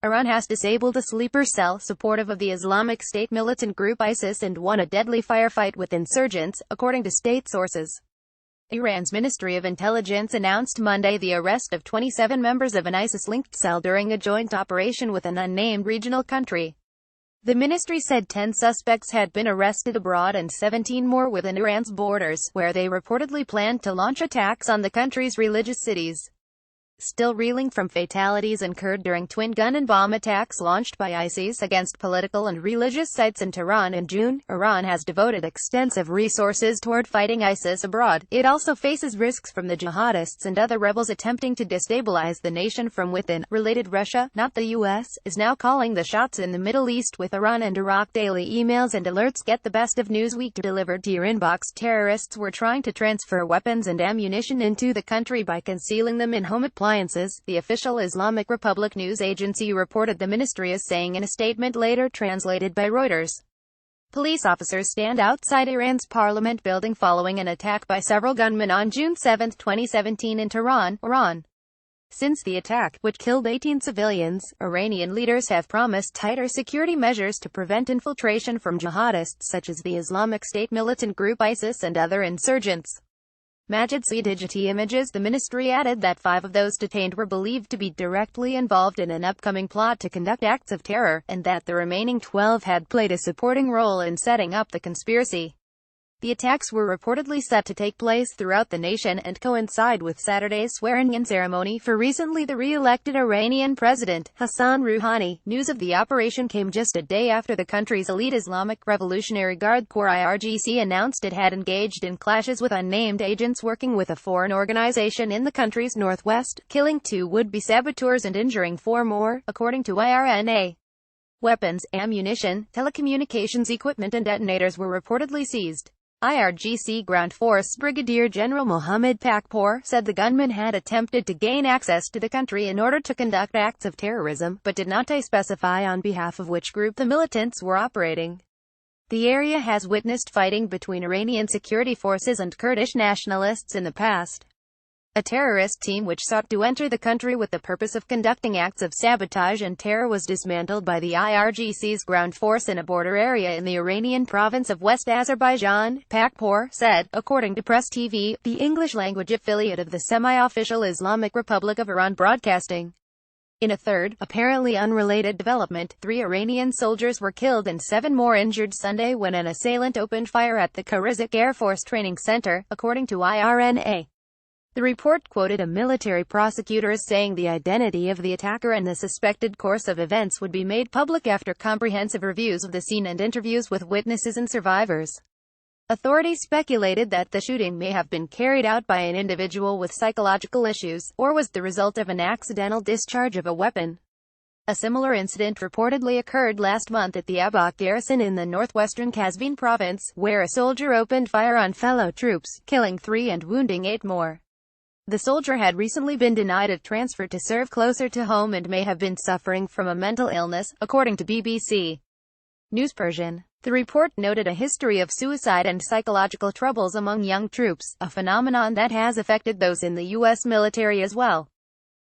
Iran has disabled a sleeper cell supportive of the Islamic State militant group ISIS and won a deadly firefight with insurgents, according to state sources. Iran's Ministry of Intelligence announced Monday the arrest of 27 members of an ISIS-linked cell during a joint operation with an unnamed regional country. The ministry said 10 suspects had been arrested abroad and 17 more within Iran's borders, where they reportedly planned to launch attacks on the country's religious cities. Still reeling from fatalities incurred during twin gun and bomb attacks launched by ISIS against political and religious sites in Tehran in June, Iran has devoted extensive resources toward fighting ISIS abroad. It also faces risks from the jihadists and other rebels attempting to destabilize the nation from within. Related, Russia, not the U.S., is now calling the shots in the Middle East with Iran and Iraq. Daily emails and alerts get the best of Newsweek delivered to your inbox. Terrorists were trying to transfer weapons and ammunition into the country by concealing them in home appliances, the official Islamic Republic news agency reported, the ministry is saying in a statement later translated by Reuters. Police officers stand outside Iran's parliament building following an attack by several gunmen on June 7, 2017 in Tehran, Iran. Since the attack, which killed 18 civilians, Iranian leaders have promised tighter security measures to prevent infiltration from jihadists such as the Islamic State militant group ISIS and other insurgents. Majid Digiti Images. The ministry added that 5 of those detained were believed to be directly involved in an upcoming plot to conduct acts of terror, and that the remaining 12 had played a supporting role in setting up the conspiracy. The attacks were reportedly set to take place throughout the nation and coincide with Saturday's swearing-in ceremony for recently the re-elected Iranian President, Hassan Rouhani. News of the operation came just a day after the country's elite Islamic Revolutionary Guard Corps IRGC announced it had engaged in clashes with unnamed agents working with a foreign organization in the country's northwest, killing 2 would-be saboteurs and injuring 4 more, according to IRNA. Weapons, ammunition, telecommunications equipment and detonators were reportedly seized. IRGC Ground Force Brigadier General Mohammed Pakpour said the gunmen had attempted to gain access to the country in order to conduct acts of terrorism, but did not specify on behalf of which group the militants were operating. The area has witnessed fighting between Iranian security forces and Kurdish nationalists in the past. A terrorist team which sought to enter the country with the purpose of conducting acts of sabotage and terror was dismantled by the IRGC's ground force in a border area in the Iranian province of West Azerbaijan, Pakpour said, according to Press TV, the English-language affiliate of the semi-official Islamic Republic of Iran Broadcasting. In a third, apparently unrelated development, 3 Iranian soldiers were killed and 7 more injured Sunday when an assailant opened fire at the Kirizik Air Force Training Center, according to IRNA. The report quoted a military prosecutor as saying the identity of the attacker and the suspected course of events would be made public after comprehensive reviews of the scene and interviews with witnesses and survivors. Authorities speculated that the shooting may have been carried out by an individual with psychological issues, or was the result of an accidental discharge of a weapon. A similar incident reportedly occurred last month at the Abak garrison in the northwestern Kazvin province, where a soldier opened fire on fellow troops, killing 3 and wounding 8 more. The soldier had recently been denied a transfer to serve closer to home and may have been suffering from a mental illness, according to BBC News Persian. The report noted a history of suicide and psychological troubles among young troops, a phenomenon that has affected those in the U.S. military as well.